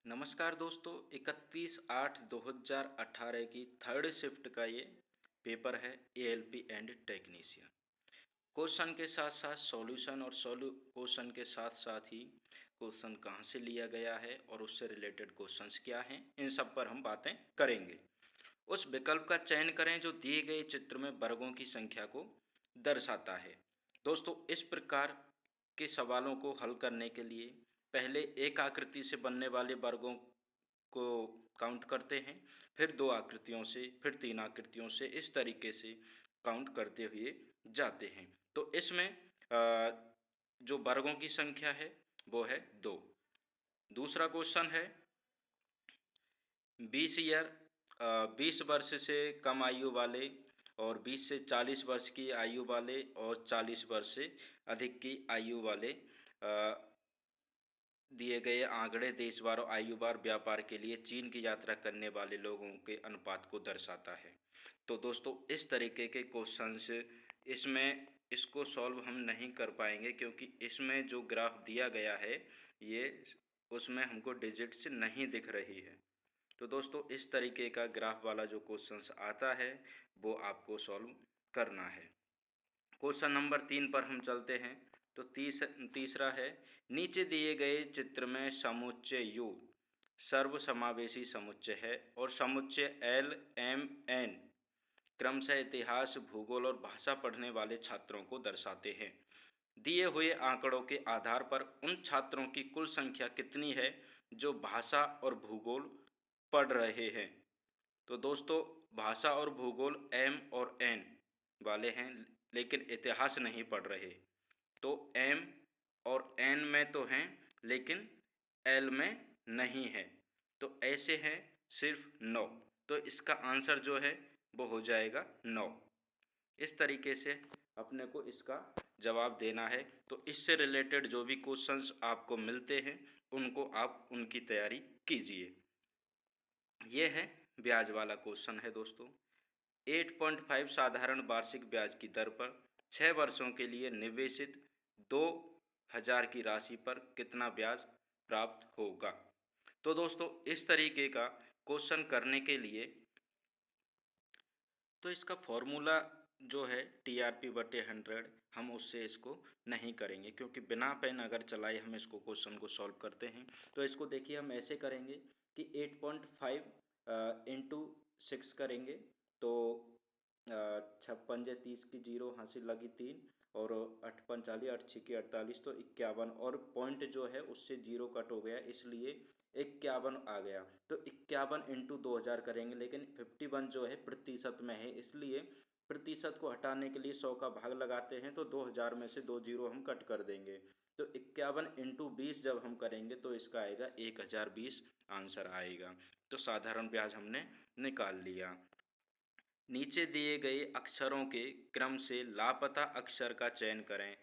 नमस्कार दोस्तों, 31/8/2018 की थर्ड शिफ्ट का ये पेपर है एएलपी एंड टेक्नीशियन। क्वेश्चन के साथ साथ सॉल्यूशन और क्वेश्चन के साथ साथ ही क्वेश्चन कहाँ से लिया गया है और उससे रिलेटेड क्वेश्चंस क्या हैं, इन सब पर हम बातें करेंगे। उस विकल्प का चयन करें जो दिए गए चित्र में वर्गों की संख्या को दर्शाता है। दोस्तों, इस प्रकार के सवालों को हल करने के लिए पहले एक आकृति से बनने वाले वर्गों को काउंट करते हैं, फिर दो आकृतियों से, फिर तीन आकृतियों से, इस तरीके से काउंट करते हुए जाते हैं। तो इसमें जो वर्गों की संख्या है वो है 2। दूसरा क्वेश्चन है 20 वर्ष से कम आयु वाले और 20 से 40 वर्ष की आयु वाले और 40 वर्ष से अधिक की आयु वाले दिए गए आंकड़े देशवार और आयुवार व्यापार के लिए चीन की यात्रा करने वाले लोगों के अनुपात को दर्शाता है। तो दोस्तों, इस तरीके के क्वेश्चंस इसमें इसको सॉल्व हम नहीं कर पाएंगे क्योंकि इसमें जो ग्राफ दिया गया है ये उसमें हमको डिजिट्स नहीं दिख रही है। तो दोस्तों, इस तरीके का ग्राफ वाला जो क्वेश्चंस आता है वो आपको सॉल्व करना है। क्वेश्चन नंबर 3 पर हम चलते हैं। तो तीसरा है, नीचे दिए गए चित्र में समुच्चय यू सर्वसमावेशी समुच्चय है और समुच्चय एल एम एन क्रमशः इतिहास, भूगोल और भाषा पढ़ने वाले छात्रों को दर्शाते हैं। दिए हुए आंकड़ों के आधार पर उन छात्रों की कुल संख्या कितनी है जो भाषा और भूगोल पढ़ रहे हैं। तो दोस्तों, भाषा और भूगोल एम और एन वाले हैं लेकिन इतिहास नहीं पढ़ रहे। तो एम और एन में तो हैं लेकिन एल में नहीं है। तो ऐसे हैं सिर्फ 9। तो इसका आंसर जो है वो हो जाएगा 9। इस तरीके से अपने को इसका जवाब देना है। तो इससे रिलेटेड जो भी क्वेश्चंस आपको मिलते हैं उनको आप उनकी तैयारी कीजिए। ये है ब्याज वाला क्वेश्चन है दोस्तों। 8.5 साधारण वार्षिक ब्याज की दर पर 6 वर्षों के लिए निवेशित 2000 की राशि पर कितना ब्याज प्राप्त होगा। तो दोस्तों, इस तरीके का क्वेश्चन करने के लिए तो इसका फॉर्मूला जो है TRP/100, हम उससे इसको नहीं करेंगे क्योंकि बिना पेन अगर चलाए हम इसको क्वेश्चन को सॉल्व करते हैं। तो इसको देखिए, हम ऐसे करेंगे कि 8.5 इंटू 6 करेंगे। तो 6×5 = 30 की 0 हासिल लगी 3 और 8×5 = 8, 6 की 48 तो 51 और पॉइंट जो है उससे 0 कट हो गया इसलिए 51 आ गया। तो 51 इंटू 2000 करेंगे लेकिन 51 जो है प्रतिशत में है इसलिए प्रतिशत को हटाने के लिए 100 का भाग लगाते हैं। तो 2000 में से 2 जीरो हम कट कर देंगे। तो 51 इंटू 20 जब हम करेंगे तो इसका आएगा 1020 आंसर आएगा। तो साधारण ब्याज हमने निकाल लिया। नीचे दिए गए अक्षरों के क्रम से लापता अक्षर का चयन करें।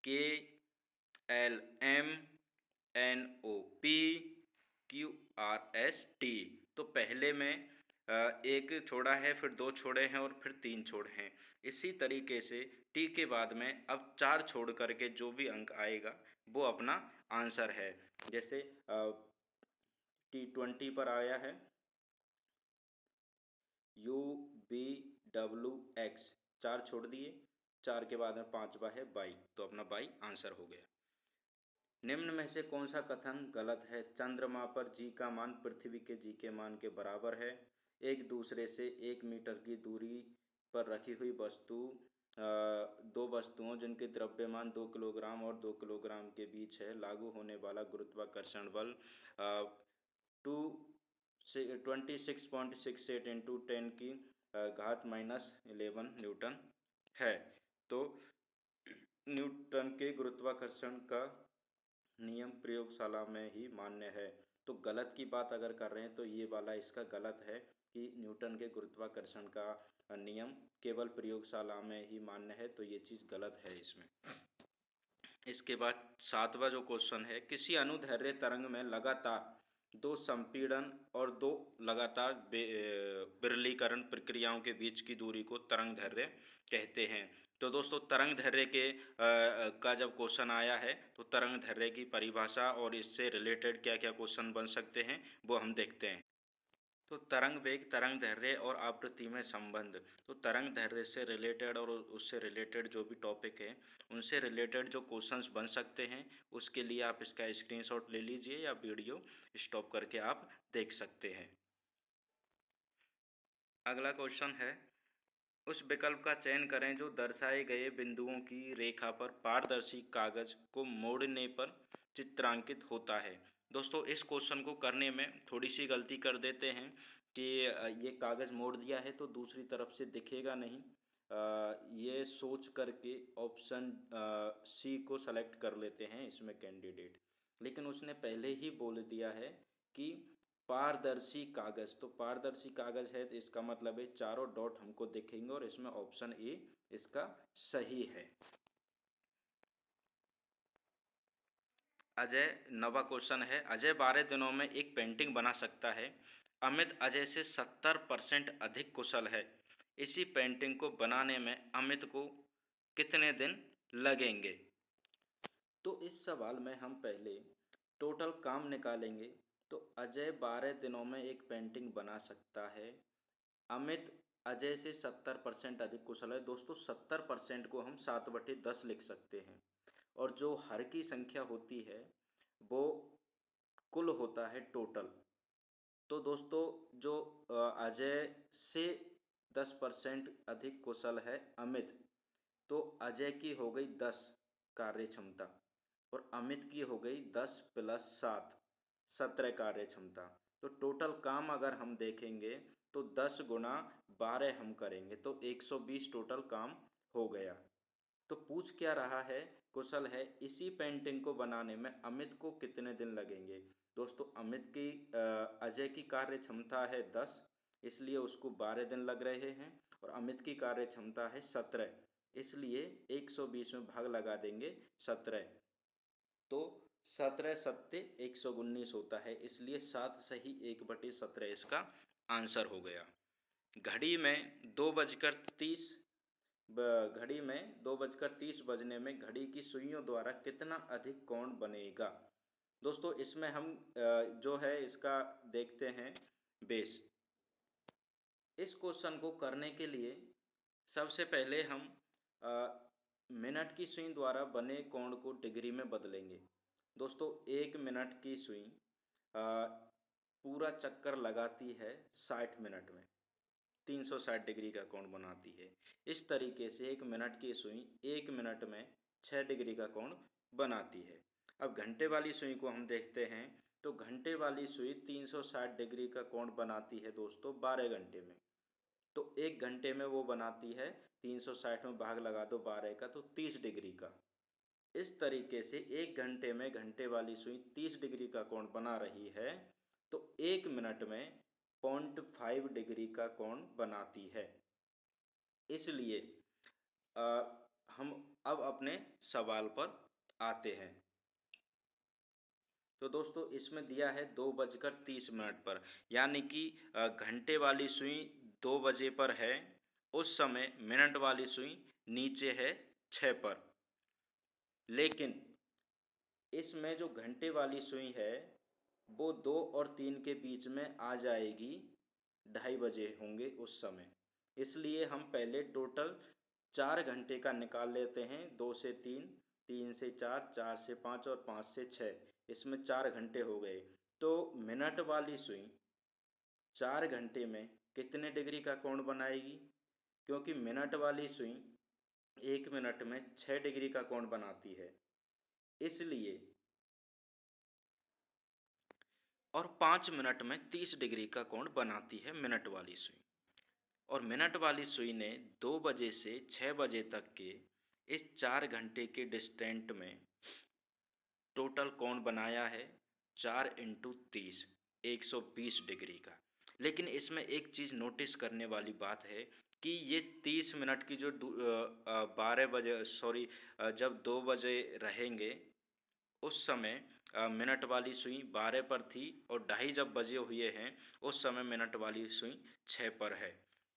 KLMNOPQRST। तो पहले में एक छोड़ा है, फिर 2 छोड़े हैं और फिर 3 छोड़े हैं। इसी तरीके से टी के बाद में अब 4 छोड़ करके जो भी अंक आएगा वो अपना आंसर है। जैसे T20 पर आया है UBWX, 4 छोड़ दिए, 4 के बाद में 5वां है बाई, तो अपना बाई आंसर हो गया। निम्न में से कौन सा कथन गलत है। चंद्रमा पर जी का मान पृथ्वी के जी के मान के बराबर है। एक दूसरे से 1 मीटर की दूरी पर रखी हुई दो वस्तुओं जिनके द्रव्यमान 2 किलोग्राम और 2 किलोग्राम के बीच है, लागू होने वाला गुरुत्वाकर्षण बल 26.68 इंटू 10 की घात -11 न्यूटन है। तो न्यूटन के गुरुत्वाकर्षण का नियम प्रयोगशाला में ही मान्य है। तो गलत की बात अगर कर रहे हैं तो ये वाला इसका गलत है कि न्यूटन के गुरुत्वाकर्षण का नियम केवल प्रयोगशाला में ही मान्य है। तो ये चीज़ गलत है इसमें। इसके बाद 7वां जो क्वेश्चन है, किसी अनुदैर्ध्य तरंग में लगातार 2 संपीड़न और 2 लगातार विरलीकरण प्रक्रियाओं के बीच की दूरी को तरंग दैर्ध्य कहते हैं। तो दोस्तों तरंग दैर्ध्य का जब क्वेश्चन आया है तो तरंग दैर्ध्य की परिभाषा और इससे रिलेटेड क्या क्या क्वेश्चन बन सकते हैं वो हम देखते हैं। तो तरंग वेग, तरंग दैर्ध्य और आवृत्ति में संबंध। तो तरंग दैर्ध्य से रिलेटेड और उससे रिलेटेड जो भी टॉपिक है उनसे रिलेटेड जो क्वेश्चंस बन सकते हैं उसके लिए आप इसका स्क्रीनशॉट ले लीजिए या वीडियो स्टॉप करके आप देख सकते हैं। अगला क्वेश्चन है, उस विकल्प का चयन करें जो दर्शाए गए बिंदुओं की रेखा पर पारदर्शी कागज को मोड़ने पर चित्रांकित होता है। दोस्तों इस क्वेश्चन को करने में थोड़ी सी गलती कर देते हैं कि ये कागज़ मोड़ दिया है तो दूसरी तरफ से दिखेगा नहीं। ये सोच करके ऑप्शन सी को सेलेक्ट कर लेते हैं इसमें कैंडिडेट, लेकिन उसने पहले ही बोल दिया है कि पारदर्शी कागज। तो पारदर्शी कागज है तो इसका मतलब है चारों डॉट हमको दिखेंगे और इसमें ऑप्शन ए इसका सही है। अजय, नवा क्वेश्चन है, अजय 12 दिनों में एक पेंटिंग बना सकता है। अमित अजय से 70% अधिक कुशल है। इसी पेंटिंग को बनाने में अमित को कितने दिन लगेंगे? तो इस सवाल में हम पहले टोटल काम निकालेंगे। तो अजय 12 दिनों में एक पेंटिंग बना सकता है। अमित अजय से 70% अधिक कुशल है। दोस्तों 70% को हम 7/10 लिख सकते हैं और जो हर की संख्या होती है वो कुल होता है टोटल। तो दोस्तों जो अजय से 10% अधिक कुशल है अमित, तो अजय की हो गई 10 कार्य क्षमता और अमित की हो गई 10 + 7 17 कार्य क्षमता। तो टोटल काम अगर हम देखेंगे तो 10 × 12 हम करेंगे तो 120 टोटल काम हो गया। तो पूछ क्या रहा है, कुशल है, इसी पेंटिंग को बनाने में अमित को कितने दिन लगेंगे? दोस्तों अमित की अजय की कार्य क्षमता है 10, इसलिए उसको 12 दिन लग रहे हैं और अमित की कार्य क्षमता है 17, इसलिए 120 में भाग लगा देंगे 17। तो 17 सत्ते 119 होता है, इसलिए 7 सही 1/17 इसका आंसर हो गया। घड़ी में 2:30 घड़ी में 2:30 बजने में घड़ी की सुइयों द्वारा कितना अधिक कोण बनेगा? दोस्तों इसमें हम जो है इसका देखते हैं बेस। इस क्वेश्चन को करने के लिए सबसे पहले हम मिनट की सुई द्वारा बने कोण को डिग्री में बदलेंगे। दोस्तों 1 मिनट की सुई पूरा चक्कर लगाती है 60 मिनट में, 360 डिग्री का कोण बनाती है। इस तरीके से 1 मिनट की सुई 1 मिनट में 6 डिग्री का कोण बनाती है। अब घंटे वाली सुई को हम देखते हैं तो घंटे वाली सुई 360 डिग्री का कोण बनाती है दोस्तों 12 घंटे में। तो 1 घंटे में वो बनाती है 360 में भाग लगा दो 12 का तो 30 डिग्री का। इस तरीके से 1 घंटे में घंटे वाली सुई 30 डिग्री का कोण बना रही है तो 1 मिनट में 0.5 डिग्री का कोण बनाती है। इसलिए हम अब अपने सवाल पर आते हैं। तो दोस्तों इसमें दिया है 2:30 पर, यानी कि घंटे वाली सुई 2 बजे पर है, उस समय मिनट वाली सुई नीचे है 6 पर। लेकिन इसमें जो घंटे वाली सुई है वो 2 और 3 के बीच में आ जाएगी, 2:30 बजे होंगे उस समय। इसलिए हम पहले टोटल 4 घंटे का निकाल लेते हैं, 2 से 3, 3 से 4, 4 से 5 और 5 से 6, इसमें 4 घंटे हो गए। तो मिनट वाली सुई 4 घंटे में कितने डिग्री का कोण बनाएगी? क्योंकि मिनट वाली सुई 1 मिनट में 6 डिग्री का कोण बनाती है, इसलिए और 5 मिनट में 30 डिग्री का कोण बनाती है मिनट वाली सुई। और मिनट वाली सुई ने 2 बजे से 6 बजे तक के इस 4 घंटे के डिस्टेंट में टोटल कोण बनाया है 4 × 30, 120 डिग्री का। लेकिन इसमें एक चीज़ नोटिस करने वाली बात है कि ये 30 मिनट की जो 12 बजे जब 2 बजे रहेंगे उस समय मिनट वाली सुई 12 पर थी और 2:30 जब बजे हुए हैं उस समय मिनट वाली सुई 6 पर है।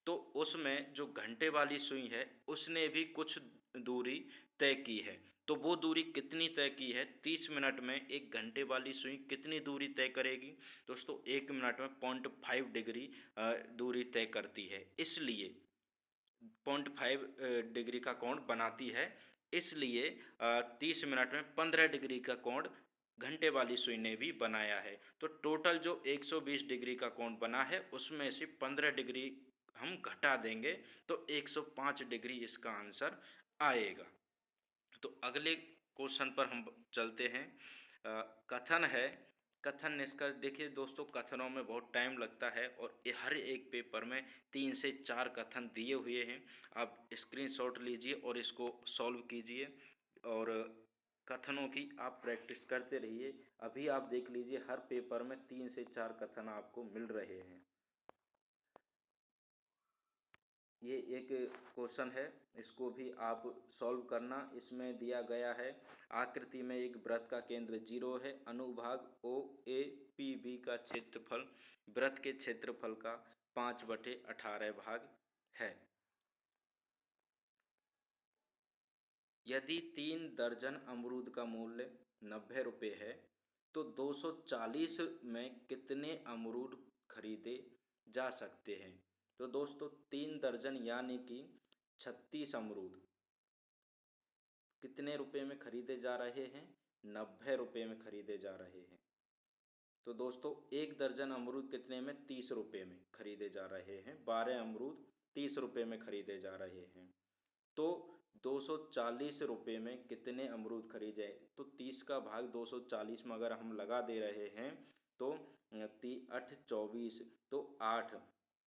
तो उसमें जो घंटे वाली सुई है उसने भी कुछ दूरी तय की है। तो वो दूरी कितनी तय की है? 30 मिनट में एक घंटे वाली सुई कितनी दूरी तय करेगी? दोस्तों 1 मिनट में 0.5 डिग्री दूरी तय करती है, इसलिए 0.5 डिग्री का कोण बनाती है, इसलिए 30 मिनट में 15 डिग्री का कोण घंटे वाली सुई ने भी बनाया है। तो टोटल जो 120 डिग्री का कोण बना है उसमें से 15 डिग्री हम घटा देंगे तो 105 डिग्री इसका आंसर आएगा। तो अगले क्वेश्चन पर हम चलते हैं। कथन है, कथन निष्कर्ष। देखिए दोस्तों, कथनों में बहुत टाइम लगता है और हर एक पेपर में 3 से 4 कथन दिए हुए हैं। आप स्क्रीनशॉट लीजिए और इसको सॉल्व कीजिए और कथनों की आप प्रैक्टिस करते रहिए। अभी आप देख लीजिए हर पेपर में 3 से 4 कथन आपको मिल रहे हैं। ये एक क्वेश्चन है, इसको भी आप सॉल्व करना। इसमें दिया गया है आकृति में एक वृत्त का केंद्र 0 है, अनुभाग ओ ए पी बी का क्षेत्रफल वृत्त के क्षेत्रफल का 5/18 भाग है। यदि 3 दर्जन अमरूद का मूल्य 90 रुपये है तो 240 में कितने अमरूद खरीदे जा सकते हैं? तो दोस्तों 3 दर्जन यानी कि 36 अमरूद कितने रुपए में खरीदे जा रहे हैं? 90 रुपये में खरीदे जा रहे हैं। तो दोस्तों 1 दर्जन अमरूद कितने में? 30 रुपये में खरीदे जा रहे हैं। 12 अमरूद 30 रुपये में खरीदे जा रहे हैं। तो 240 रुपये में कितने अमरूद खरीदे? तो 30 का भाग 240 में अगर हम लगा दे रहे हैं तो 8 24 तो 8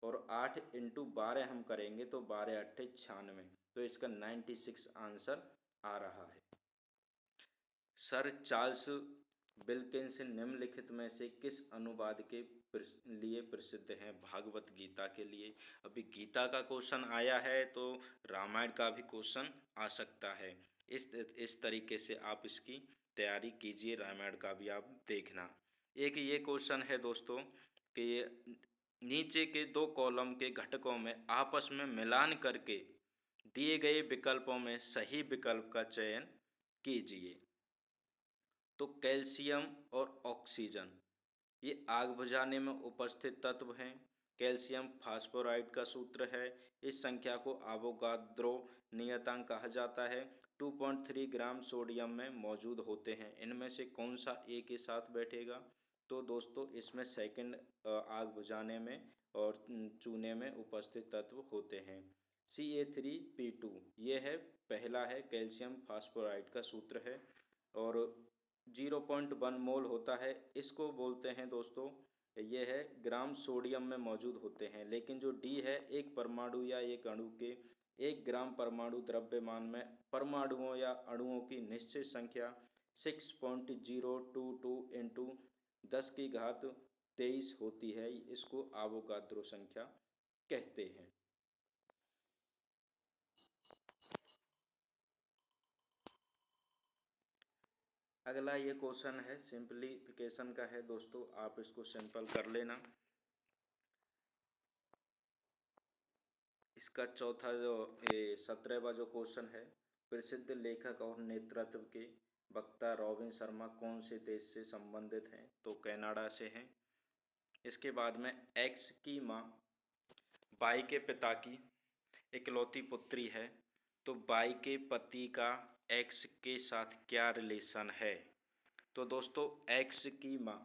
और 8 इंटू 12 हम करेंगे तो 12 8 96। तो इसका 96 आंसर आ रहा है। सर चार्ल्स विल्किंस निम्नलिखित में से किस अनुवाद के लिए प्रसिद्ध हैं? भागवत गीता के लिए। अभी गीता का क्वेश्चन आया है तो रामायण का भी क्वेश्चन आ सकता है। इस तरीके से आप इसकी तैयारी कीजिए, रामायण का भी आप देखना। एक ये क्वेश्चन है दोस्तों कि ये नीचे के 2 कॉलम के घटकों में आपस में मिलान करके दिए गए विकल्पों में सही विकल्प का चयन कीजिए। तो कैल्शियम और ऑक्सीजन ये आग बुझाने में उपस्थित तत्व हैं। कैल्शियम फास्फोराइड का सूत्र है। इस संख्या को एवोगाद्रो नियतांक कहा जाता है। 2.3 ग्राम सोडियम में मौजूद होते हैं। इनमें से कौन सा ए के साथ बैठेगा? तो दोस्तों इसमें सेकंड आग बुझाने में और चूने में उपस्थित तत्व होते हैं। CA3P2 ये है पहला है, कैल्शियम फास्फोराइड का सूत्र है और 0.1 मोल होता है। इसको बोलते हैं दोस्तों, ये है ग्राम सोडियम में मौजूद होते हैं। लेकिन जो डी है, एक परमाणु या एक अणु के 1 ग्राम परमाणु द्रव्यमान में परमाणुओं या अणुओं की निश्चित संख्या 6.022 इंटू 10⁻23 होती है। इसको एवोगाद्रो संख्या कहते हैं। अगला ये क्वेश्चन है, सिंपलीफिकेशन का है दोस्तों, आप इसको सिंपल कर लेना। इसका चौथा जो 17वां जो क्वेश्चन है, प्रसिद्ध लेखक और नेतृत्व के वक्ता रॉबिन शर्मा कौन से देश से संबंधित हैं? तो कनाडा से हैं। इसके बाद में एक्स की माँ बाई के पिता की इकलौती पुत्री है, तो बाई के पति का एक्स के साथ क्या रिलेशन है? तो दोस्तों एक्स की माँ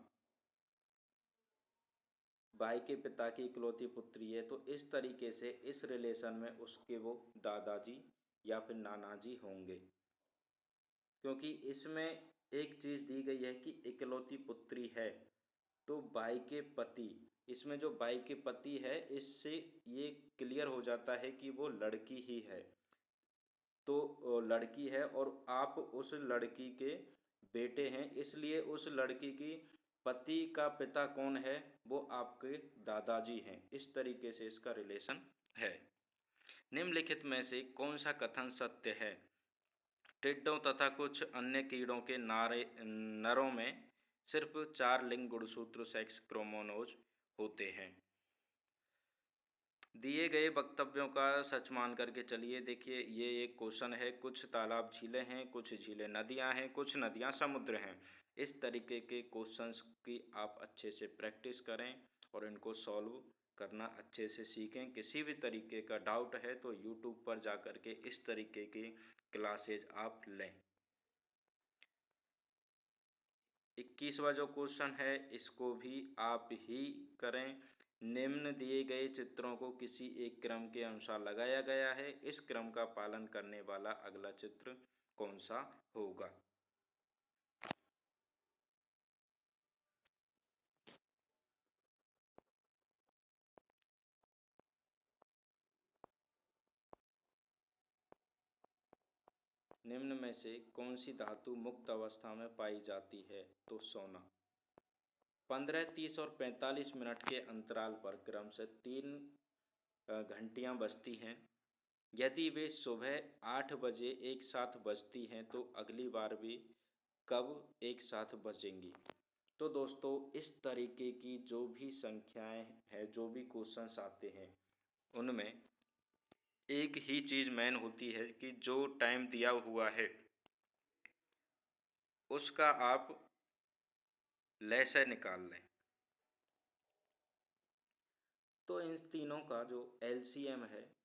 बाई के पिता की इकलौती पुत्री है, तो इस तरीके से इस रिलेशन में उसके वो दादाजी या फिर नाना जी होंगे, क्योंकि इसमें एक चीज़ दी गई है कि इकलौती पुत्री है। तो बाई के पति, इसमें जो बाई के पति है इससे ये क्लियर हो जाता है कि वो लड़की ही है। तो लड़की है और आप उस लड़की के बेटे हैं, इसलिए उस लड़की की पति का पिता कौन है? वो आपके दादाजी हैं। इस तरीके से इसका रिलेशन है। निम्नलिखित में से कौन सा कथन सत्य है? टिड्डों तथा कुछ अन्य कीड़ों के नरों में सिर्फ 4 लिंग गुणसूत्र सेक्स क्रोमोसोम्स होते हैं। दिए गए वक्तव्यों का सच मान करके चलिए। देखिए ये एक क्वेश्चन है, कुछ तालाब झीलें हैं, कुछ झीलें नदियां हैं, कुछ नदियां समुद्र हैं। इस तरीके के क्वेश्चंस की आप अच्छे से प्रैक्टिस करें और इनको सॉल्व करना अच्छे से सीखें। किसी भी तरीके का डाउट है तो यूट्यूब पर जा कर के इस तरीके की क्लासेज आप लें। 21वां जो क्वेश्चन है इसको भी आप ही करें। निम्न दिए गए चित्रों को किसी एक क्रम के अनुसार लगाया गया है, इस क्रम का पालन करने वाला अगला चित्र कौन सा होगा। निम्न में से कौन सी धातु मुक्त अवस्था में पाई जाती है, तो सोना। 15, 30 और 45 मिनट के अंतराल पर क्रम से 3 घंटियां बजती हैं। यदि वे सुबह 8 बजे एक साथ बजती हैं तो अगली बार भी कब एक साथ बजेंगी। तो दोस्तों इस तरीके की जो भी संख्याएं हैं, जो भी क्वेश्चंस आते हैं, उनमें एक ही चीज़ मेन होती है कि जो टाइम दिया हुआ है उसका आप लय निकाल लें। तो इन तीनों का जो एलसीएम है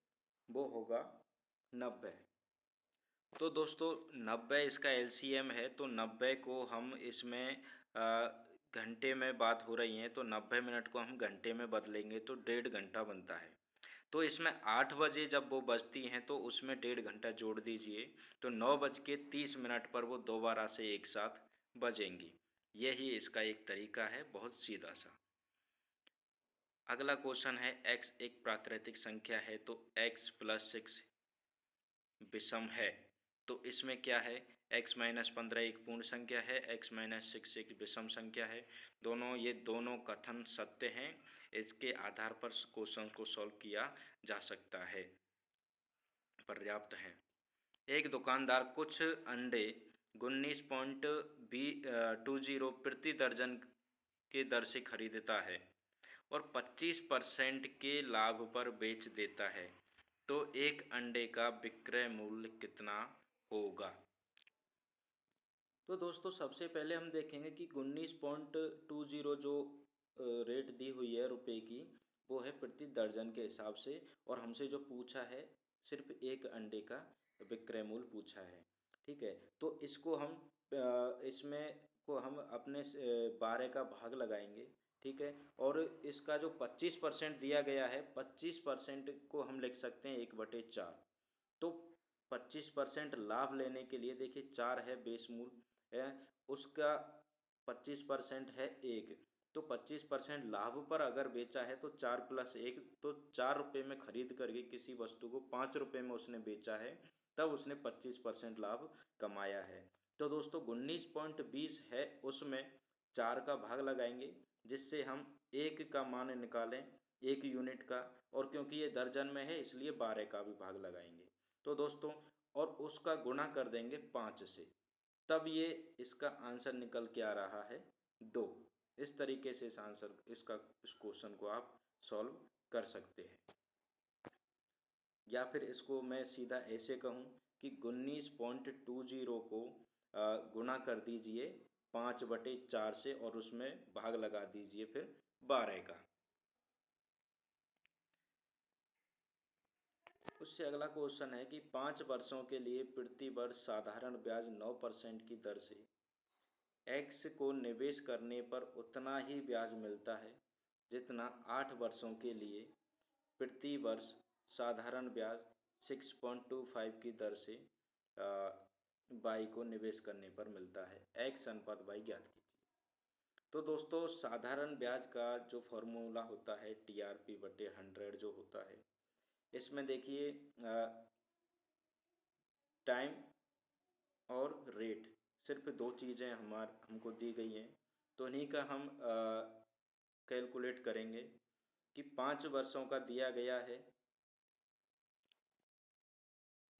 वो होगा 90। तो दोस्तों 90 इसका एलसीएम है, तो 90 को हम इसमें घंटे में बात हो रही है तो 90 मिनट को हम घंटे में बदलेंगे तो 1.5 घंटा बनता है। तो इसमें 8 बजे जब वो बजती हैं तो उसमें 1.5 घंटा जोड़ दीजिए, तो 9:30 पर वो दोबारा से एक साथ बजेंगी। यही इसका एक तरीका है, बहुत सीधा सा। अगला क्वेश्चन है, x एक प्राकृतिक संख्या है तो x + 6 विषम है। तो इसमें क्या है, x-15 एक पूर्ण संख्या है, x-6 एक विषम संख्या है। ये दोनों कथन सत्य हैं। इसके आधार पर क्वेश्चन को सॉल्व किया जा सकता है, पर्याप्त है। एक दुकानदार कुछ अंडे 19.20 प्रति दर्जन के दर से खरीदता है और 25% के लाभ पर बेच देता है, तो एक अंडे का विक्रय मूल्य कितना होगा। तो दोस्तों सबसे पहले हम देखेंगे कि 19.20 जो रेट दी हुई है रुपए की, वो है प्रति दर्जन के हिसाब से, और हमसे जो पूछा है सिर्फ एक अंडे का विक्रय मूल्य पूछा है। ठीक है, तो इसको हम इसमें को हम अपने 12 का भाग लगाएंगे। ठीक है, और इसका जो 25% दिया गया है, 25% को हम लिख सकते हैं 1/4। तो 25% लाभ लेने के लिए देखिए 4 है बेस मूल्य है, उसका 25% है 1, तो 25% लाभ पर अगर बेचा है तो 4 + 1, तो 4 रुपये में खरीद करके किसी वस्तु को 5 रुपये में उसने बेचा है, तब उसने 25% लाभ कमाया है। तो दोस्तों 19.20 है, उसमें 4 का भाग लगाएंगे जिससे हम 1 का मान निकालें, 1 यूनिट का, और क्योंकि ये दर्जन में है इसलिए 12 का भी भाग लगाएंगे। तो दोस्तों और उसका गुणा कर देंगे 5 से, तब ये इसका आंसर निकल के आ रहा है 2। इस तरीके से इस क्वेश्चन को आप सॉल्व कर सकते हैं। या फिर इसको मैं सीधा ऐसे कहूँ कि 19.20 को गुणा कर दीजिए 5/4 से और उसमें भाग लगा दीजिए फिर 12 का। उससे अगला क्वेश्चन है कि 5 वर्षों के लिए प्रति वर्ष साधारण ब्याज 9% की दर से x को निवेश करने पर उतना ही ब्याज मिलता है जितना 8 वर्षों के लिए प्रति वर्ष साधारण ब्याज 6.25 की दर से y को निवेश करने पर मिलता है। x अनुपात y ज्ञात कीजिए। तो दोस्तों साधारण ब्याज का जो फॉर्मूला होता है TRP/100 जो होता है, इसमें देखिए टाइम और रेट, सिर्फ 2 चीज़ें हमको दी गई हैं, तो इन्हीं का हम कैलकुलेट करेंगे कि 5 वर्षों का दिया गया है,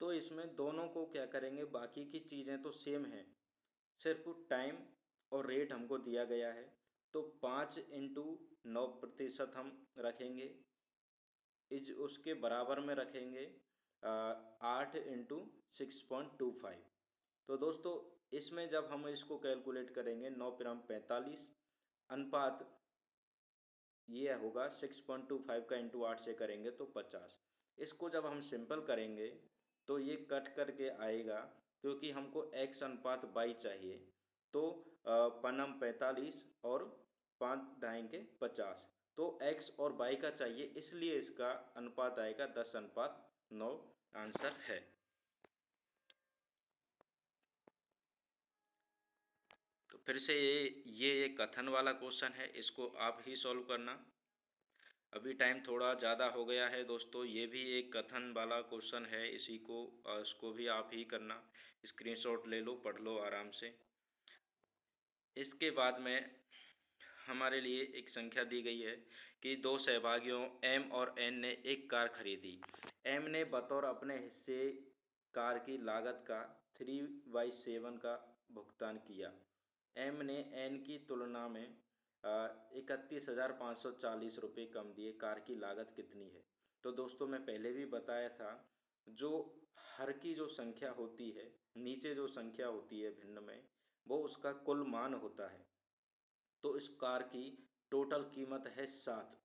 तो इसमें दोनों को क्या करेंगे, बाकी की चीज़ें तो सेम हैं, सिर्फ टाइम और रेट हमको दिया गया है, तो 5 × 9% हम रखेंगे इज उसके बराबर में रखेंगे 8 × 6.25। तो दोस्तों इसमें जब हम इसको कैलकुलेट करेंगे 9 × 45 अनुपात ये होगा 6.25 का इंटू 8 से करेंगे तो 50। इसको जब हम सिंपल करेंगे तो ये कट करके आएगा, क्योंकि हमको x अनुपात y चाहिए। तो पनम 45 और 5 ढाएंगे 50, तो x और y का चाहिए, इसलिए इसका अनुपात आएगा 10:9 आंसर है। तो फिर से ये एक कथन वाला क्वेश्चन है, इसको आप ही सॉल्व करना। अभी टाइम थोड़ा ज़्यादा हो गया है दोस्तों, ये भी एक कथन वाला क्वेश्चन है, इसको भी आप ही करना। स्क्रीनशॉट ले लो, पढ़ लो आराम से। इसके बाद में हमारे लिए एक संख्या दी गई है कि दो सहभागियों एम और एन ने एक कार खरीदी। एम ने बतौर अपने हिस्से कार की लागत का 3/7 का भुगतान किया। एम ने एन की तुलना में 31,540 रुपये कम दिए। कार की लागत कितनी है? तो दोस्तों मैं पहले भी बताया था, जो हर की जो संख्या होती है, नीचे जो संख्या होती है भिन्न में, वो उसका कुल मान होता है। तो इस कार की टोटल कीमत है 7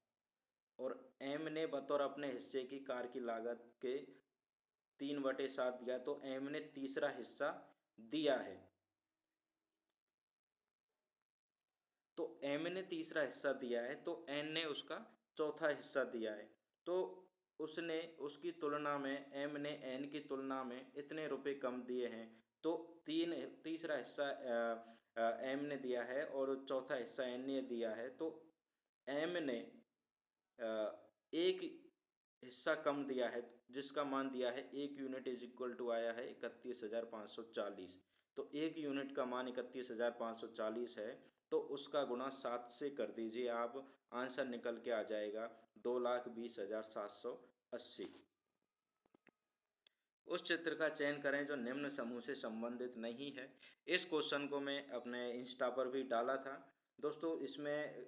और एम ने बतौर अपने हिस्से की कार की लागत के 3/7 दिया, तो एम ने तीसरा हिस्सा दिया है। तो एम ने तीसरा हिस्सा दिया है, तो एन ने उसका चौथा हिस्सा दिया है। तो उसने उसकी तुलना में, एम ने एन की तुलना में इतने रुपए कम दिए हैं। तो तीसरा हिस्सा एम ने दिया है और चौथा हिस्सा एन ने दिया है। तो एम ने एक हिस्सा कम दिया है, जिसका मान दिया है 1 यूनिट इज इक्वल टू आया है 31,540। तो 1 यूनिट का मान 31,540 है, तो उसका गुणा 7 से कर दीजिए आप, आंसर निकल के आ जाएगा 2,20,780। उस चित्र का चयन करें जो निम्न समूह से संबंधित नहीं है। इस क्वेश्चन को मैं अपने इंस्टा पर भी डाला था दोस्तों। इसमें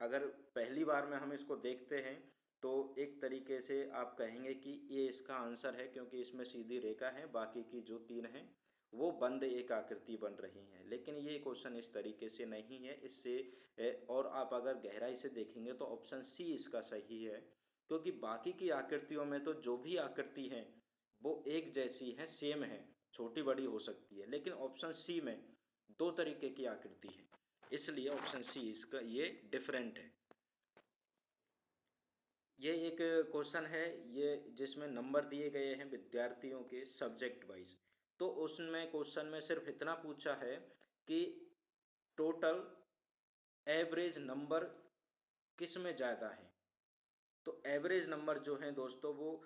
अगर पहली बार में हम इसको देखते हैं तो एक तरीके से आप कहेंगे कि ये इसका आंसर है, क्योंकि इसमें सीधी रेखा है, बाकी की जो 3 हैं वो बंद एक आकृति बन रही हैं। लेकिन ये क्वेश्चन इस तरीके से नहीं है, इससे और आप अगर गहराई से देखेंगे तो ऑप्शन सी इसका सही है, क्योंकि बाकी की आकृतियों में तो जो भी आकृति हैं वो एक जैसी है, सेम है, छोटी बड़ी हो सकती है, लेकिन ऑप्शन सी में 2 तरीके की आकृति है, इसलिए ऑप्शन सी इसका ये डिफरेंट है। ये एक क्वेश्चन है ये जिसमें नंबर दिए गए हैं विद्यार्थियों के सब्जेक्ट वाइज। तो उसमें क्वेश्चन में सिर्फ इतना पूछा है कि टोटल एवरेज नंबर किस में ज़्यादा है। तो एवरेज नंबर जो हैं दोस्तों वो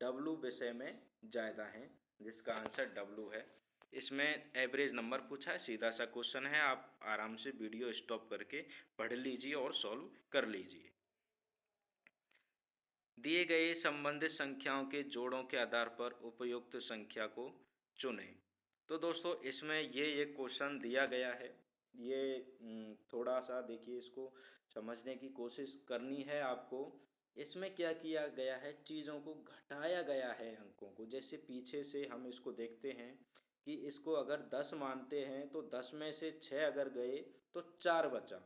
डब्लू विषय में ज़्यादा हैं, जिसका आंसर डब्लू है। इसमें एवरेज नंबर पूछा है, सीधा सा क्वेश्चन है, आप आराम से वीडियो स्टॉप करके पढ़ लीजिए और सॉल्व कर लीजिए। दिए गए संबंधित संख्याओं के जोड़ों के आधार पर उपयुक्त संख्या को चुनें। तो दोस्तों इसमें ये एक क्वेश्चन दिया गया है, ये थोड़ा सा देखिए, इसको समझने की कोशिश करनी है आपको। इसमें क्या किया गया है, चीज़ों को घटाया गया है अंकों को। जैसे पीछे से हम इसको देखते हैं कि इसको अगर 10 मानते हैं तो 10 में से 6 अगर गए तो 4 बचा,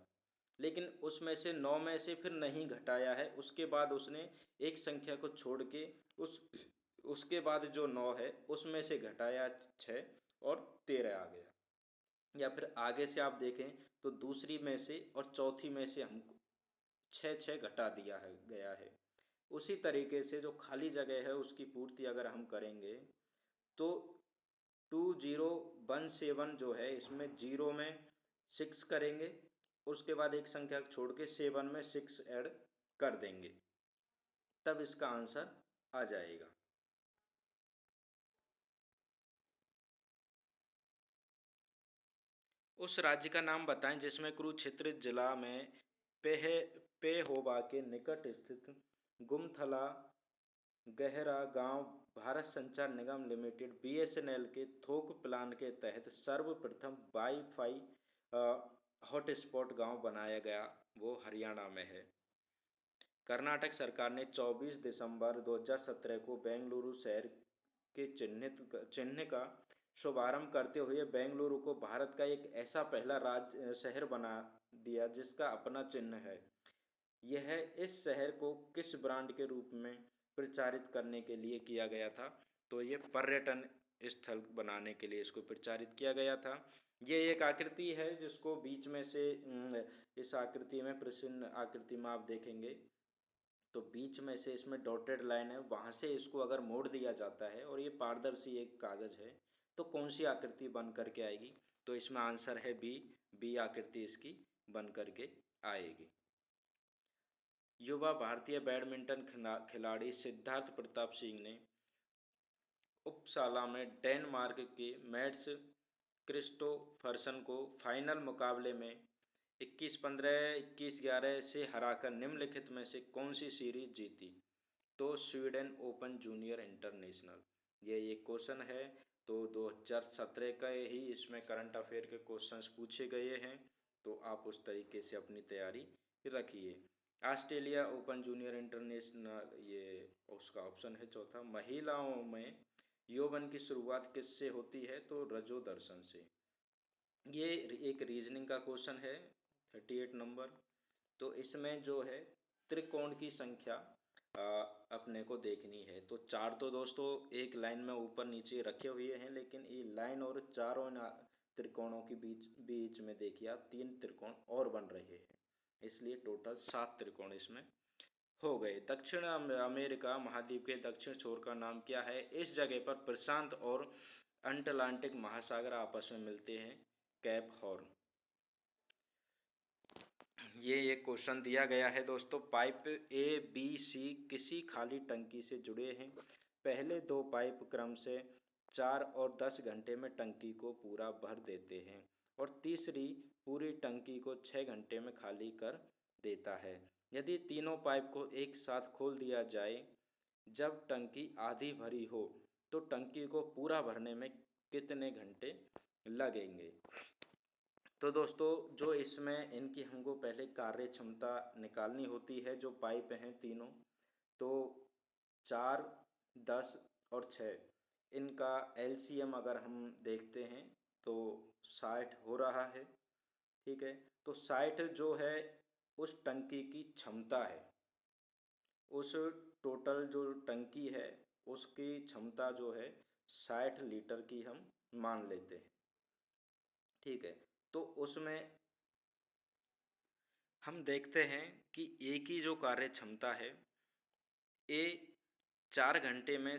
लेकिन उसमें से 9 में से फिर नहीं घटाया है। उसके बाद उसने एक संख्या को छोड़ के उसके बाद जो 9 है उसमें से घटाया 6 और 13 आ गया। या फिर आगे से आप देखें तो दूसरी में से और चौथी में से हमको 6 घटा दिया है गया है। उसी तरीके से जो खाली जगह है उसकी पूर्ति अगर हम करेंगे तो 2017 जो है, इसमें 0 में 6 करेंगे, उसके बाद एक संख्या छोड़ के 7 में 6 ऐड कर देंगे, तब इसका आंसर आ जाएगा। उस राज्य का नाम बताएं जिसमें कुरुक्षेत्र जिला में पेहोवा के निकट स्थित गुमथला गहरा गांव भारत संचार निगम लिमिटेड बीएसएनएल के थोक प्लान के तहत सर्वप्रथम वाईफाई हॉटस्पॉट गांव बनाया गया, वो हरियाणा में है। कर्नाटक सरकार ने 24 दिसंबर 2017 को बेंगलुरु शहर के चिन्ह का शुभारंभ करते हुए बेंगलुरु को भारत का एक ऐसा पहला राज्य शहर बना दिया जिसका अपना चिन्ह है। यह इस शहर को किस ब्रांड के रूप में प्रचारित करने के लिए किया गया था? तो ये पर्यटन स्थल बनाने के लिए इसको प्रचारित किया गया था। ये एक आकृति है जिसको बीच में से इस आकृति में प्रसन्न आकृति में आप देखेंगे तो बीच में से इसमें डॉटेड लाइन है, वहाँ से इसको अगर मोड़ दिया जाता है और ये पारदर्शी एक कागज़ है तो कौन सी आकृति बन करके आएगी? तो इसमें आंसर है बी आकृति इसकी बन करके आएगी। युवा भारतीय बैडमिंटन खिलाड़ी सिद्धार्थ प्रताप सिंह ने उपसाला में डेनमार्क के मैट्स क्रिस्टोफरसन को फाइनल मुकाबले में 21-15, 21-11 से हराकर निम्नलिखित में से कौन सी सीरीज जीती? तो स्वीडन ओपन जूनियर इंटरनेशनल। ये एक क्वेश्चन है, तो 2017 का ही इसमें करंट अफेयर के क्वेश्चंस पूछे गए हैं, तो आप उस तरीके से अपनी तैयारी रखिए। ऑस्ट्रेलिया ओपन जूनियर इंटरनेशनल, ये उसका ऑप्शन है चौथा। महिलाओं में यौवन की शुरुआत किससे होती है? तो रजोदर्शन से। ये एक रीजनिंग का क्वेश्चन है 38 नंबर। तो इसमें जो है त्रिकोण की संख्या अपने को देखनी है। तो चार तो दोस्तों एक लाइन में ऊपर नीचे रखे हुए हैं, लेकिन ये लाइन और चारों त्रिकोणों के बीच में देखिए आप 3 त्रिकोण और बन रहे हैं, इसलिए टोटल 7 त्रिकोण इसमें हो गए। दक्षिण अमेरिका महाद्वीप के दक्षिण छोर का नाम क्या है? इस जगह पर प्रशांत और अटलांटिक महासागर आपस में मिलते हैं, कैप हॉर्न। ये एक क्वेश्चन दिया गया है दोस्तों। पाइप ए बी सी किसी खाली टंकी से जुड़े हैं। पहले दो पाइप क्रम से 4 और 10 घंटे में टंकी को पूरा भर देते हैं और तीसरी पूरी टंकी को 6 घंटे में खाली कर देता है। यदि तीनों पाइप को एक साथ खोल दिया जाए जब टंकी आधी भरी हो तो टंकी को पूरा भरने में कितने घंटे लगेंगे? तो दोस्तों जो इसमें इनकी हमको पहले कार्य क्षमता निकालनी होती है, जो पाइप हैं तीनों, तो 4, 10 और 6 इनका एलसीएम अगर हम देखते हैं तो 60 हो रहा है। ठीक है, तो 60 जो है उस टंकी की क्षमता है, उस टोटल जो टंकी है उसकी क्षमता जो है 60 लीटर की हम मान लेते हैं। ठीक है, तो उसमें हम देखते हैं कि ए की जो कार्य क्षमता है, ए 4 घंटे में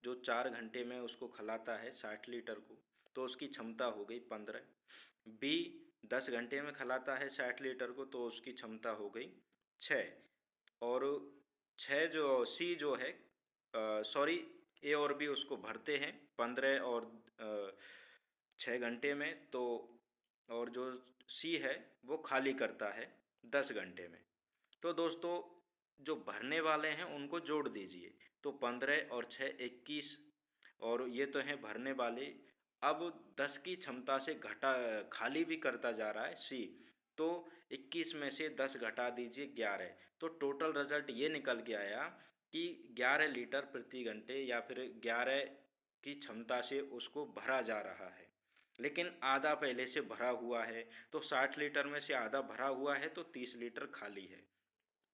जो 4 घंटे में उसको खलाता है 60 लीटर को, तो उसकी क्षमता हो गई 15। बी 10 घंटे में खलाता है 60 लीटर को, तो उसकी क्षमता हो गई 6। और 6 जो सी जो है सॉरी ए और बी उसको भरते हैं 15 और 6 घंटे में, तो और जो सी है वो खाली करता है 10 घंटे में। तो दोस्तों जो भरने वाले हैं उनको जोड़ दीजिए, तो 15 और 6 21, और ये तो हैं भरने वाले। अब 10 की क्षमता से घटा खाली भी करता जा रहा है सी, तो 21 में से 10 घटा दीजिए 11, तो टोटल रिजल्ट ये निकल के आया कि 11 लीटर प्रति घंटे या फिर 11 की क्षमता से उसको भरा जा रहा है। लेकिन आधा पहले से भरा हुआ है, तो 60 लीटर में से आधा भरा हुआ है तो 30 लीटर खाली है,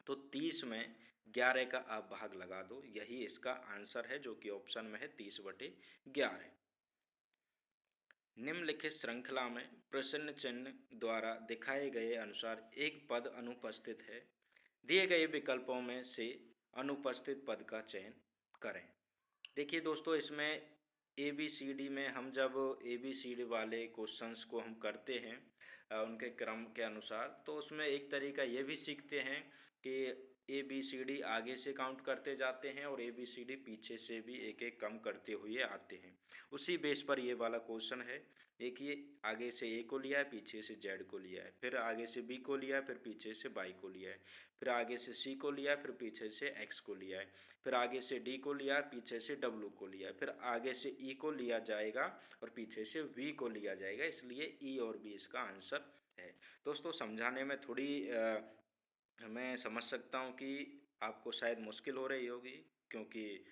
तो 30 में 11 का आप भाग लगा दो, यही इसका आंसर है जो कि ऑप्शन में है 30/11। निम्नलिखित श्रृंखला में प्रश्न चिन्ह द्वारा दिखाए गए अनुसार एक पद अनुपस्थित है, दिए गए विकल्पों में से अनुपस्थित पद का चयन करें। देखिए दोस्तों इसमें ए बी सी डी में हम जब ए बी सी डी वाले क्वेश्चंस को हम करते हैं उनके क्रम के अनुसार, तो उसमें एक तरीका ये भी सीखते हैं कि ए बी सी डी आगे से काउंट करते जाते हैं और ए बी सी डी पीछे से भी एक एक कम करते हुए आते हैं। उसी बेस पर ये वाला क्वेश्चन है। देखिए आगे से ए को लिया है, पीछे से जेड को लिया है, फिर आगे से बी को लिया है, फिर पीछे से वाई को लिया है, फिर आगे से सी को लिया है, फिर पीछे से एक्स को लिया है, फिर आगे से डी को लिया है, पीछे से डब्ल्यू को लिया है, फिर आगे से ई को लिया जाएगा और पीछे से वी को लिया जाएगा, इसलिए ई और बी इसका आंसर है। दोस्तों समझाने में थोड़ी मैं समझ सकता हूँ कि आपको शायद मुश्किल हो रही होगी, क्योंकि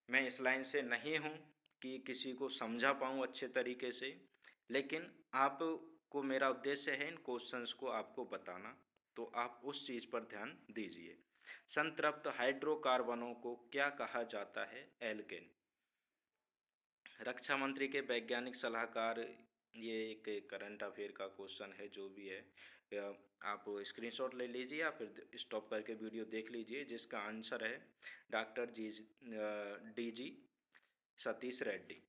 मैं इस लाइन से नहीं हूँ कि किसी को समझा पाऊँ अच्छे तरीके से, लेकिन आपको मेरा उद्देश्य है इन क्वेश्चंस को आपको बताना, तो आप उस चीज़ पर ध्यान दीजिए। संतृप्त हाइड्रोकार्बनों को क्या कहा जाता है? एल्केन। रक्षा मंत्री के वैज्ञानिक सलाहकार, ये एक करंट अफेयर का क्वेश्चन है जो भी है, आप स्क्रीनशॉट ले लीजिए या फिर स्टॉप करके वीडियो देख लीजिए, जिसका आंसर है डॉक्टर DG सतीश रेड्डी।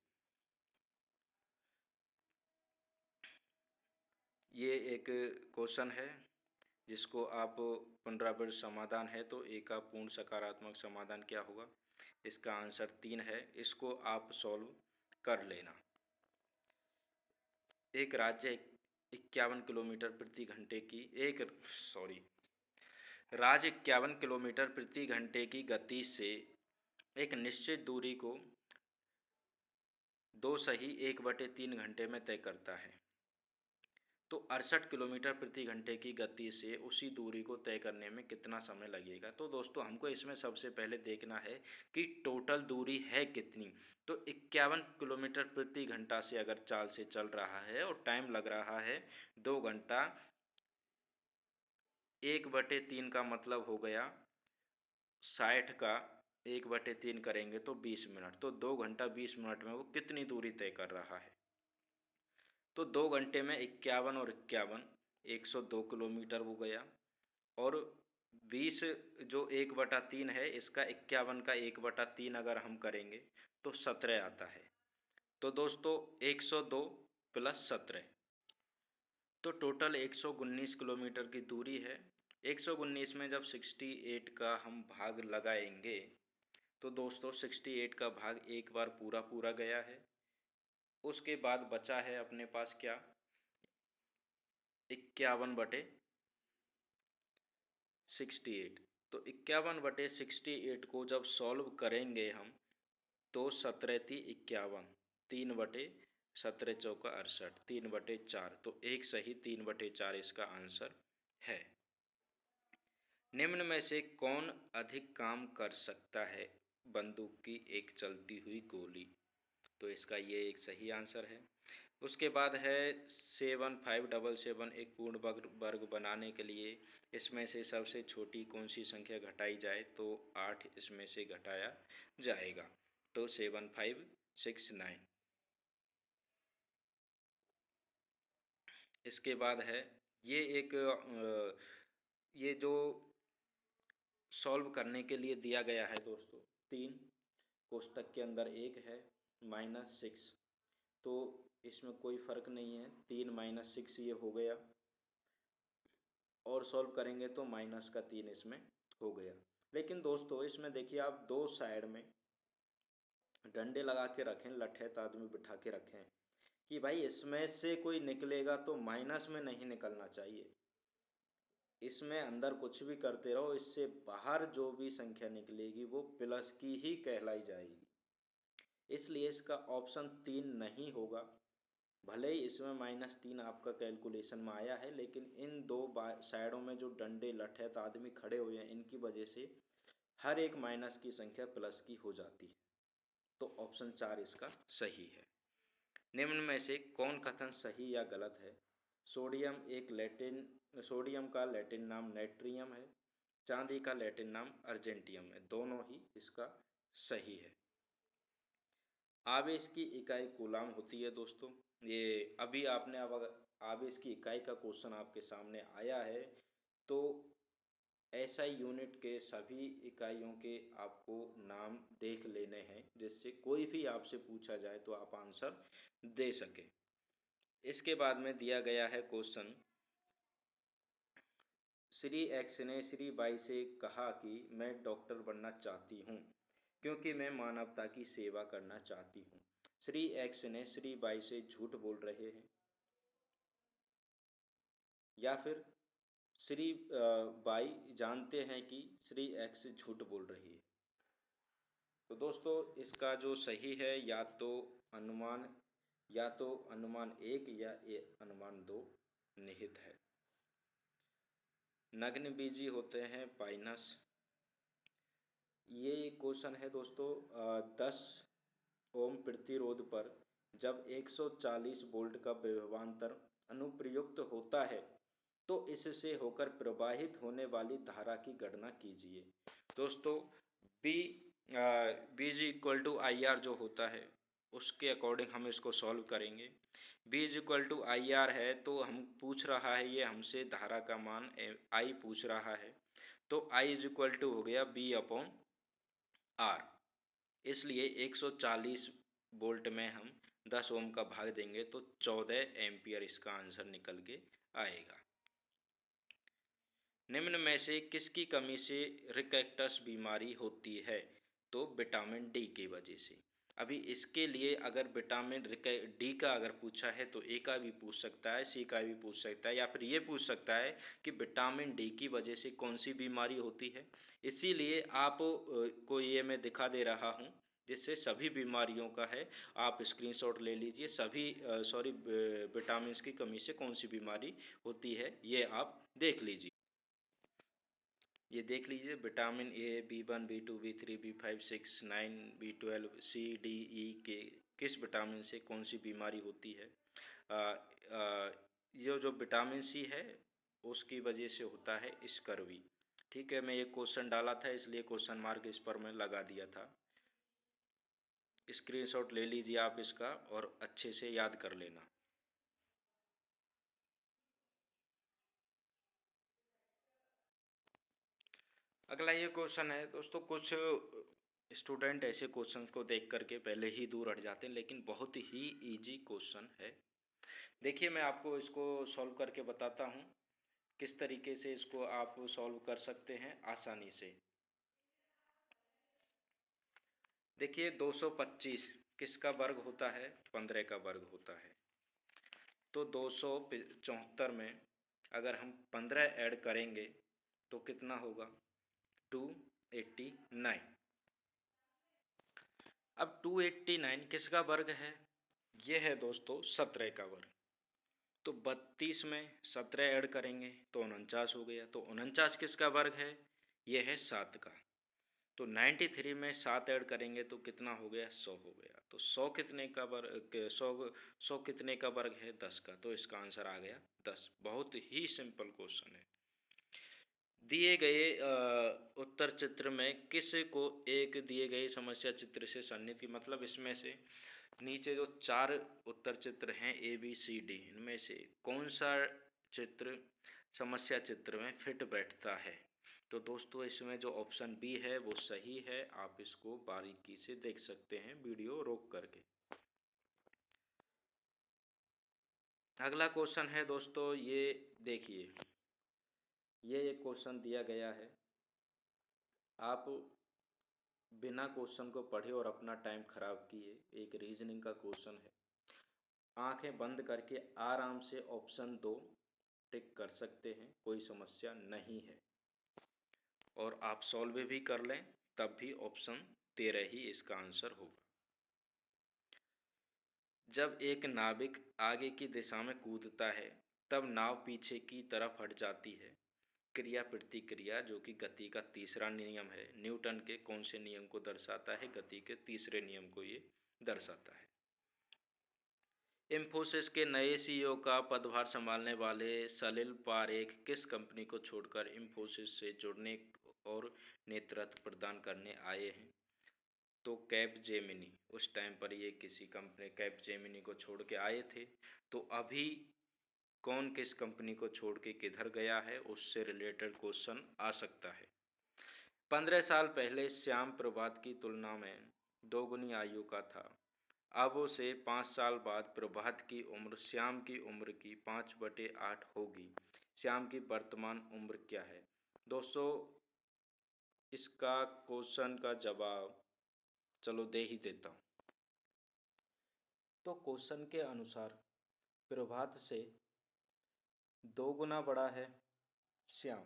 ये एक क्वेश्चन है जिसको आप पुनरावृत्त समाधान है तो ए का पूर्ण सकारात्मक समाधान क्या होगा? इसका आंसर 3 है, इसको आप सॉल्व कर लेना। एक राज्य 51 किलोमीटर प्रति घंटे की एक सॉरी राज्य 51 किलोमीटर प्रति घंटे की गति से एक निश्चित दूरी को 2 = 1/3 घंटे में तय करता है, तो 68 किलोमीटर प्रति घंटे की गति से उसी दूरी को तय करने में कितना समय लगेगा? तो दोस्तों हमको इसमें सबसे पहले देखना है कि टोटल दूरी है कितनी। तो 51 किलोमीटर प्रति घंटा से अगर चाल से चल रहा है और टाइम लग रहा है 2 घंटा, 1/3 का मतलब हो गया 60 का 1/3 करेंगे तो 20 मिनट, तो 2 घंटा 20 मिनट में वो कितनी दूरी तय कर रहा है? तो 2 घंटे में 51 और 51 102 किलोमीटर हो गया, और 20 जो 1/3 है, इसका 51 का 1/3 अगर हम करेंगे तो 17 आता है। तो दोस्तों 102 प्लस 17, तो टोटल 119 किलोमीटर की दूरी है। 119 में जब 68 का हम भाग लगाएंगे तो दोस्तों 68 का भाग एक बार पूरा पूरा गया है, उसके बाद बचा है अपने पास क्या? 51/68। तो 51/68 को जब सॉल्व करेंगे हम तो 17×51, 3/17 × 4 = 3/4, तो एक सही 3/4 इसका आंसर है। निम्न में से कौन अधिक काम कर सकता है? बंदूक की एक चलती हुई गोली। तो इसका ये एक सही आंसर है। उसके बाद है 7577 एक पूर्ण वर्ग बनाने के लिए इसमें से सबसे छोटी कौन सी संख्या घटाई जाए? तो 8 इसमें से घटाया जाएगा, तो 7569। इसके बाद है ये एक ये जो सॉल्व करने के लिए दिया गया है दोस्तों, 3 कोष्टक के अंदर एक है -6, तो इसमें कोई फ़र्क नहीं है, 3 - 6 ये हो गया, और सॉल्व करेंगे तो -3 इसमें हो गया। लेकिन दोस्तों इसमें देखिए आप दो साइड में डंडे लगा के रखें, लठैत आदमी बिठा के रखें कि भाई इसमें से कोई निकलेगा तो माइनस में नहीं निकलना चाहिए, इसमें अंदर कुछ भी करते रहो, इससे बाहर जो भी संख्या निकलेगी वो प्लस की ही कहलाई जाएगी, इसलिए इसका ऑप्शन 3 नहीं होगा। भले ही इसमें -3 आपका कैलकुलेशन में आया है, लेकिन इन दो साइडों में जो डंडे लठैत आदमी खड़े हुए हैं इनकी वजह से हर एक माइनस की संख्या प्लस की हो जाती है, तो ऑप्शन 4 इसका सही है। निम्न में से कौन कथन सही या गलत है? सोडियम का लैटिन नाम नेट्रियम है, चांदी का लैटिन नाम अर्जेंटियम है, दोनों ही इसका सही है। आवेश की इकाई कूलाम होती है दोस्तों। ये अभी आपने अब अगर आवेश की इकाई का क्वेश्चन आपके सामने आया है तो ऐसा यूनिट के सभी इकाइयों के आपको नाम देख लेने हैं, जिससे कोई भी आपसे पूछा जाए तो आप आंसर दे सकें। इसके बाद में दिया गया है क्वेश्चन, श्री एक्स ने श्री वाई से कहा कि मैं डॉक्टर बनना चाहती हूँ क्योंकि मैं मानवता की सेवा करना चाहती हूँ। श्री एक्स ने श्री वाई से झूठ बोल रहे हैं या फिर श्री वाई जानते हैं कि श्री एक्स झूठ बोल रही है? तो दोस्तों इसका जो सही है अनुमान या तो अनुमान 1 या अनुमान 2 निहित है। नग्न बीजी होते हैं पाइनस। ये क्वेश्चन है दोस्तों 10 ओम प्रतिरोध पर जब 140 वोल्ट का विभवांतर अनुप्रयुक्त होता है तो इससे होकर प्रवाहित होने वाली धारा की गणना कीजिए। दोस्तों B B G equal to I R जो होता है उसके अकॉर्डिंग हम इसको सॉल्व करेंगे। B is equal to I R है तो हम पूछ रहा है ये हमसे धारा का मान आई पूछ रहा है, तो आई इज इक्वल टू हो गया बी अपॉन आर। इसलिए 140 वोल्ट में हम 10 ओम का भाग देंगे तो 14 एम्पियर इसका आंसर निकल के आएगा। निम्न में से किसकी कमी से रिकेक्टस बीमारी होती है? तो विटामिन डी की वजह से। अभी इसके लिए अगर विटामिन डी का अगर पूछा है तो ए का भी पूछ सकता है, सी का भी पूछ सकता है, या फिर ये पूछ सकता है कि विटामिन डी की वजह से कौन सी बीमारी होती है। इसीलिए आप को ये मैं दिखा दे रहा हूँ जिससे सभी बीमारियों का है, आप स्क्रीनशॉट ले लीजिए। सभी विटामिन की कमी से कौन सी बीमारी होती है ये आप देख लीजिए। ये देख लीजिए vitamin A, B1, B2, B3, B5, 6, 9, B12, C, D, E के किस विटामिन से कौन सी बीमारी होती है। ये जो विटामिन सी है उसकी वजह से होता है स्कर्वी। ठीक है, मैं ये क्वेश्चन डाला था इसलिए क्वेश्चन मार्क इस पर मैं लगा दिया था। स्क्रीनशॉट ले लीजिए आप इसका और अच्छे से याद कर लेना। अगला ये क्वेश्चन है दोस्तों, कुछ स्टूडेंट ऐसे क्वेश्चन को देख करके पहले ही दूर हट जाते हैं, लेकिन बहुत ही इजी क्वेश्चन है। देखिए मैं आपको इसको सॉल्व करके बताता हूँ किस तरीके से इसको आप सॉल्व कर सकते हैं आसानी से। देखिए 225 किसका वर्ग होता है? 15 का वर्ग होता है। तो 274 में अगर हम 15 ऐड करेंगे तो कितना होगा? 289। अब 289 किसका वर्ग है? ये है दोस्तों 17 का वर्ग। तो 32 में 17 ऐड करेंगे तो 49 हो गया। तो 49 किसका वर्ग है? ये है 7 का। तो 93 में 7 ऐड करेंगे तो कितना हो गया? 100 हो गया। तो 100 कितने का वर्ग? 100 कितने का वर्ग है? 10 का। तो इसका आंसर आ गया 10। बहुत ही सिंपल क्वेश्चन है। दिए गए उत्तर चित्र में किस को एक दिए गए समस्या चित्र से सन्निहित, मतलब इसमें से नीचे जो 4 उत्तर चित्र हैं ए बी सी डी, इनमें से कौन सा चित्र समस्या चित्र में फिट बैठता है? तो दोस्तों इसमें जो ऑप्शन बी है वो सही है। आप इसको बारीकी से देख सकते हैं वीडियो रोक करके। अगला क्वेश्चन है दोस्तों, ये देखिए, ये एक क्वेश्चन दिया गया है। आप बिना क्वेश्चन को पढ़े और अपना टाइम खराब किए, एक रीजनिंग का क्वेश्चन है। आंखें बंद करके आराम से ऑप्शन 2 टिक कर सकते हैं, कोई समस्या नहीं है। और आप सॉल्व भी कर लें तब भी ऑप्शन 13 ही इसका आंसर होगा। जब एक नाविक आगे की दिशा में कूदता है तब नाव पीछे की तरफ हट जाती है। क्रिया प्रतिक्रिया जो कि गति का तीसरा नियम है, न्यूटन के कौन से नियम को दर्शाता है? गति के तीसरे नियम को ये दर्शाता है। इंफोसिस के नए सीईओ का पदभार संभालने वाले सलिल पारेख किस कंपनी को छोड़कर इंफोसिस से जुड़ने और नेतृत्व प्रदान करने आए हैं? तो कैपजेमिनी। उस टाइम पर ये किसी कंपनी कैपजेमिनी को छोड़ के आए थे। तो अभी कौन किस कंपनी को छोड़ के किधर गया है उससे रिलेटेड क्वेश्चन आ सकता है। 15 साल पहले श्याम प्रभात की तुलना में दोगुनी आयु का था। अब उसे 5 साल बाद प्रभात की उम्र श्याम की उम्र की 5/8 होगी। श्याम की वर्तमान उम्र क्या है? दोस्तों इसका क्वेश्चन का जवाब चलो दे ही देता हूँ। तो क्वेश्चन के अनुसार प्रभात से 2 गुना बड़ा है श्याम।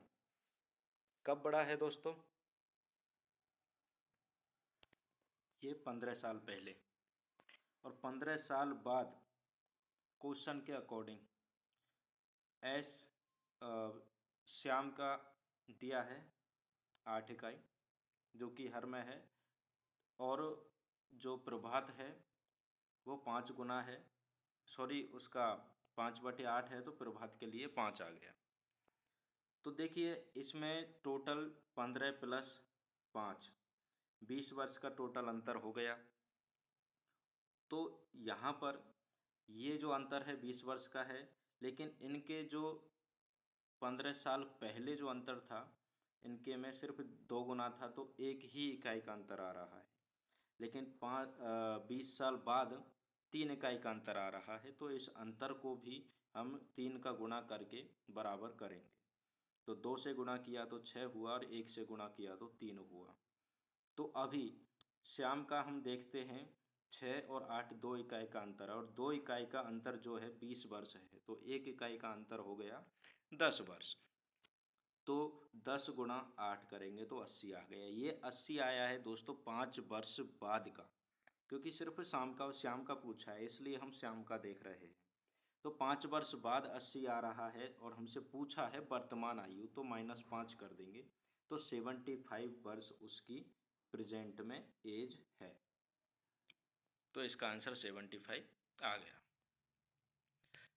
कब बड़ा है दोस्तों? ये 15 साल पहले। और 15 साल बाद क्वेश्चन के अकॉर्डिंग एस श्याम का दिया है 8 इकाई जो कि हर में है, और जो प्रभात है वो 5 गुना है, सॉरी उसका 5/8 है, तो प्रभात के लिए 5 आ गया। तो देखिए इसमें टोटल 15 + 5 20 वर्ष का टोटल अंतर हो गया। तो यहाँ पर ये जो अंतर है 20 वर्ष का है, लेकिन इनके जो 15 साल पहले जो अंतर था, इनके में सिर्फ 2 गुना था, तो 1 ही इकाई का अंतर आ रहा है। लेकिन 20 साल बाद 3 इकाई का अंतर आ रहा है, तो इस अंतर को भी हम 3 का गुणा करके बराबर करेंगे। तो 2 से गुणा किया तो 6 हुआ, और 1 से गुणा किया तो 3 हुआ। तो अभी श्याम का हम देखते हैं 6 और 8 2 इकाई का अंतर है, और 2 इकाई का अंतर जो है 20 वर्ष है, तो 1 इकाई का अंतर हो गया 10 वर्ष। तो 10 गुणा 8 करेंगे तो 80 आ गया। ये 80 आया है दोस्तों 5 वर्ष बाद का, क्योंकि सिर्फ श्याम का पूछा है, इसलिए हम श्याम का देख रहे हैं। तो 5 वर्ष बाद 80 आ रहा है, और हमसे पूछा है वर्तमान आयु, तो -5 कर देंगे, तो 75 वर्ष उसकी प्रेजेंट में एज है। तो इसका आंसर 75 आ गया।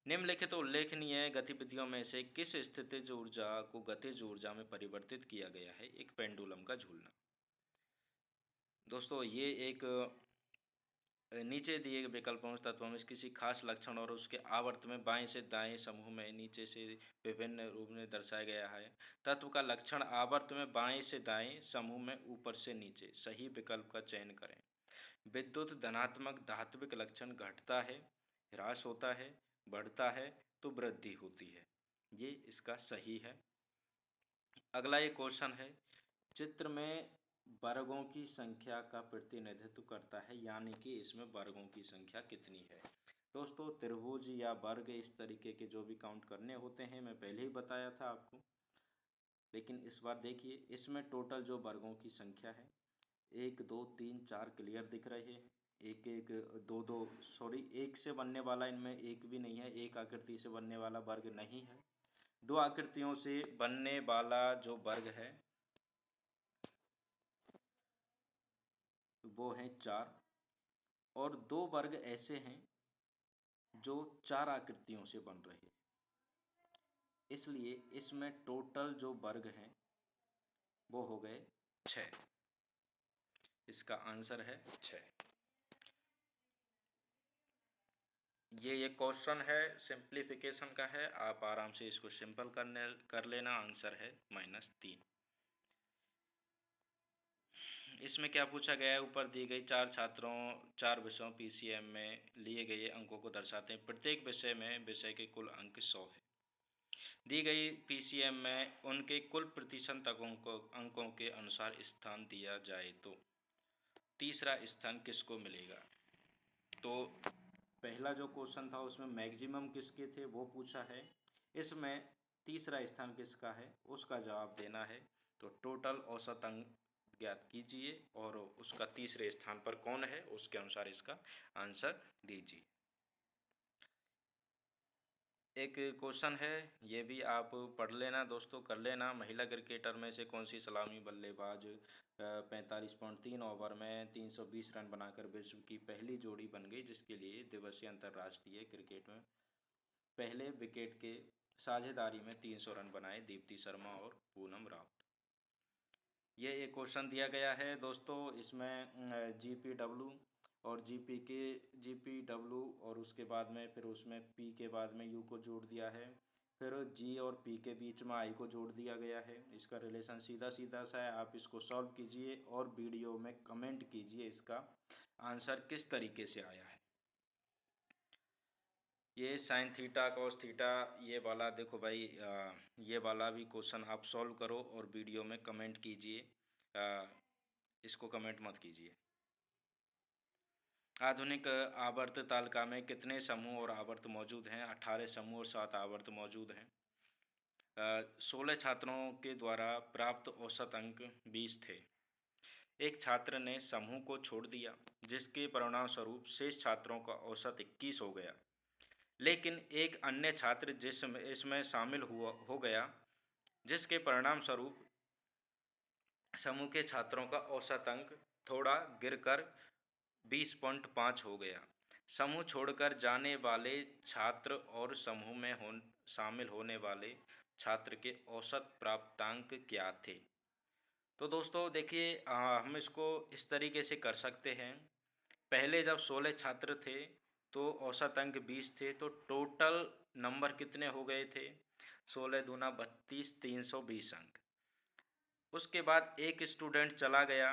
निम्नलिखित उल्लेखनीय गतिविधियों में से किस स्थितिज ऊर्जा को गतिज ऊर्जा में परिवर्तित किया गया है? एक पेंडुलम का झूलना। दोस्तों ये एक नीचे दिए गए विकल्पों तत्वों में किसी खास लक्षण और उसके आवर्त में बाएं से दाएं समूह में नीचे से विभिन्न रूप में दर्शाया गया है। तत्व का लक्षण आवर्त में बाएं से दाएं समूह में ऊपर से नीचे, सही विकल्प का चयन करें। विद्युत धनात्मक धात्विक लक्षण घटता है, ह्रास होता है, बढ़ता है तो वृद्धि होती है, ये इसका सही है। अगला एक क्वेश्चन है, चित्र में वर्गों की संख्या का प्रतिनिधित्व करता है, यानी कि इसमें वर्गों की संख्या कितनी है। दोस्तों त्रिभुज या वर्ग इस तरीके के जो भी काउंट करने होते हैं, मैं पहले ही बताया था आपको, लेकिन इस बार देखिए इसमें टोटल जो वर्गों की संख्या है 1 2 3 4 क्लियर दिख रहे हैं, एक एक दो दो सॉरी एक से बनने वाला इनमें एक भी नहीं है, एक आकृति से बनने वाला वर्ग नहीं है। 2 आकृतियों से बनने वाला जो वर्ग है वो हैं 4, और 2 वर्ग ऐसे हैं जो 4 आकृतियों से बन रहे हैं, इसलिए इसमें टोटल जो वर्ग हैं वो हो गए 6। इसका आंसर है 6। ये क्वेश्चन है सिंप्लीफिकेशन का है, आप आराम से इसको सिंपल कर लेना। आंसर है -3। इसमें क्या पूछा गया है, ऊपर दी गई 4 विषयों पीसीएम में लिए गए अंकों को दर्शाते हैं। प्रत्येक विषय में विषय के कुल अंक 100 है। दी गई पीसीएम में उनके कुल प्रतिशत अंकों के अनुसार स्थान दिया जाए तो तीसरा स्थान किसको मिलेगा। तो पहला जो क्वेश्चन था उसमें मैक्सिमम किसके थे वो पूछा है, इसमें तीसरा स्थान किसका है उसका जवाब देना है। तो टोटल औसत अंक ज्ञात कीजिए और उसका तीसरे स्थान पर कौन है उसके अनुसार इसका आंसर दीजिए। एक क्वेश्चन है, ये भी आप पढ़ लेना दोस्तों, कर लेना। महिला क्रिकेटर में से कौन सी सलामी बल्लेबाज 45.3 ओवर में 320 रन बनाकर विश्व की पहली जोड़ी बन गई, जिसके लिए दिवसीय अंतर्राष्ट्रीय क्रिकेट में पहले विकेट के साझेदारी में 300 रन बनाए, दीप्ति शर्मा और पूनम राउत। ये एक क्वेश्चन दिया गया है दोस्तों, इसमें GPW और GPW और उसके बाद में फिर उसमें P के बाद में U को जोड़ दिया है, फिर G और P के बीच में I को जोड़ दिया गया है। इसका रिलेशन सीधा सीधा सा है, आप इसको सॉल्व कीजिए और वीडियो में कमेंट कीजिए इसका आंसर किस तरीके से आया है। ये साइन थीटा कॉस थीटा ये वाला देखो भाई, ये वाला भी क्वेश्चन आप सॉल्व करो और वीडियो में कमेंट कीजिए, इसको कमेंट मत कीजिए। आधुनिक आवर्त तालिका में कितने समूह और आवर्त मौजूद हैं? 18 समूह और 7 आवर्त मौजूद हैं। 16 छात्रों के द्वारा प्राप्त औसत अंक 20 थे। एक छात्र ने समूह को छोड़ दिया, जिसके परिणाम स्वरूप शेष छात्रों का औसत 21 हो गया, लेकिन एक अन्य छात्र इसमें शामिल हो गया जिसके परिणाम स्वरूप समूह के छात्रों का औसत अंक थोड़ा गिरकर 20.5 हो गया। समूह छोड़कर जाने वाले छात्र और समूह में शामिल होने वाले छात्र के औसत प्राप्तांक क्या थे? तो दोस्तों देखिए, हम इसको इस तरीके से कर सकते हैं। पहले जब 16 छात्र थे तो औसत अंक 20 थे, तो टोटल नंबर कितने हो गए थे? 16 दूना 32, 320 अंक। उसके बाद एक स्टूडेंट चला गया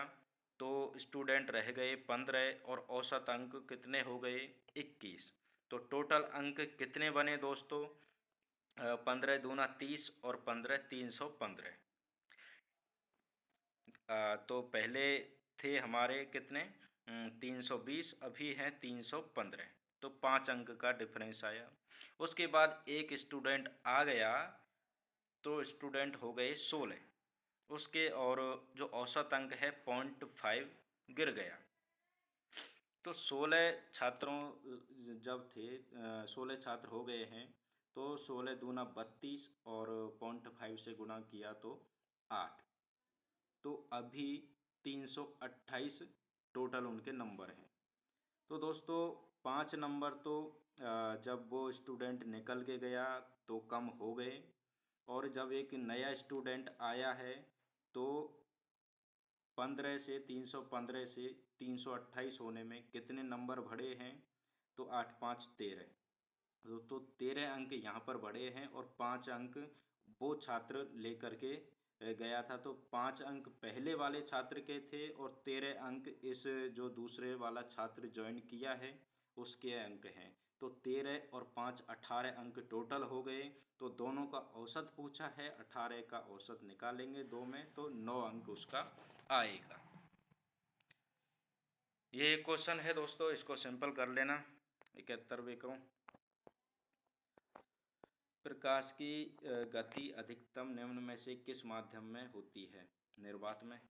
तो स्टूडेंट रह गए 15 और औसत अंक कितने हो गए? 21। तो टोटल अंक कितने बने दोस्तों? 15 दूना 30 और 15 315। तो पहले थे हमारे कितने? 320, अभी हैं 315। तो 5 अंक का डिफरेंस आया। उसके बाद एक स्टूडेंट आ गया तो स्टूडेंट हो गए 16। उसके और जो औसत अंक है 0.5 गिर गया। तो 16 छात्रों जब थे, 16 छात्र हो गए हैं, तो 16 दूना 32 और 0.5 से गुणा किया तो 8। तो अभी 328 टोटल उनके नंबर हैं। तो दोस्तों 5 नंबर तो जब वो स्टूडेंट निकल के गया तो कम हो गए, और जब एक नया स्टूडेंट आया है तो 15 से 315 से 328 होने में कितने नंबर बढ़े हैं? तो 8 5 13। तो 13 अंक यहाँ पर बढ़े हैं और 5 अंक वो छात्र लेकर के गया था। तो 5 अंक पहले वाले छात्र के थे और 13 अंक इस जो दूसरे वाला छात्र ज्वाइन किया है उसके अंक हैं। तो 13 और 5 18 अंक टोटल हो गए। तो दोनों का औसत पूछा है, 18 का औसत निकालेंगे दो में तो 9 अंक उसका आएगा। ये क्वेश्चन है दोस्तों, इसको सिंपल कर लेना। 71वें को, प्रकाश की गति अधिकतम निम्न में से किस माध्यम में होती है? निर्वात में।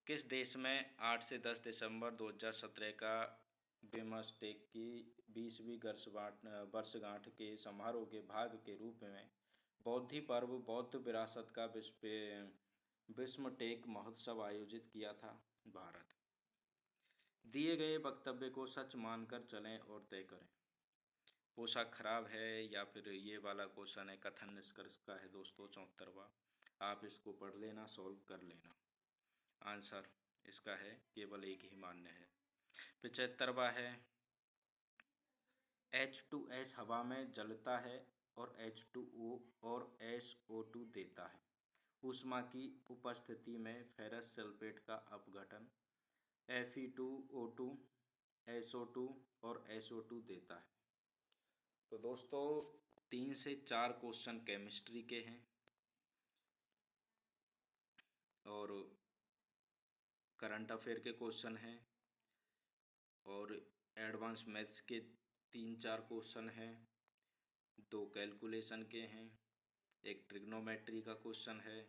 किस देश में 8 से 10 दिसंबर 2017 का बिम्स्टेक की 20वीं वर्षगांठ के समारोह के भाग के रूप में बौद्ध पर्व बौद्ध विरासत का बिस्मटेक महोत्सव आयोजित किया था? भारत। दिए गए वक्तव्य को सच मानकर चलें और तय करें। पोशाक खराब है, या फिर ये वाला क्वेश्चन है कथन निष्कर्ष का है दोस्तों, 74वां। आप इसको पढ़ लेना, सॉल्व कर लेना। आंसर इसका है केवल एक ही मान्य है। 75वां है H2S हवा में जलता है और H2O और SO2 देता है। ऊष्मा की उपस्थिति में फेरस सल्फेट का अपघटन Fe2O2 SO2 और SO2 देता है। तो दोस्तों 3 से 4 क्वेश्चन केमिस्ट्री के हैं और करंट अफेयर के क्वेश्चन हैं, और एडवांस मैथ्स के 3-4 क्वेश्चन हैं, 2 कैलकुलेशन के हैं, एक ट्रिग्नोमेट्री का क्वेश्चन है।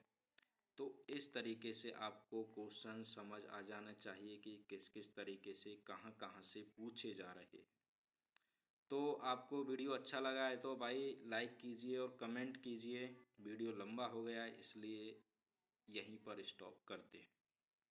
तो इस तरीके से आपको क्वेश्चन समझ आ जाना चाहिए कि किस किस तरीके से कहाँ कहाँ से पूछे जा रहे हैं। तो आपको वीडियो अच्छा लगा है तो भाई लाइक कीजिए और कमेंट कीजिए। वीडियो लंबा हो गया है इसलिए यहीं पर स्टॉप करते हैं।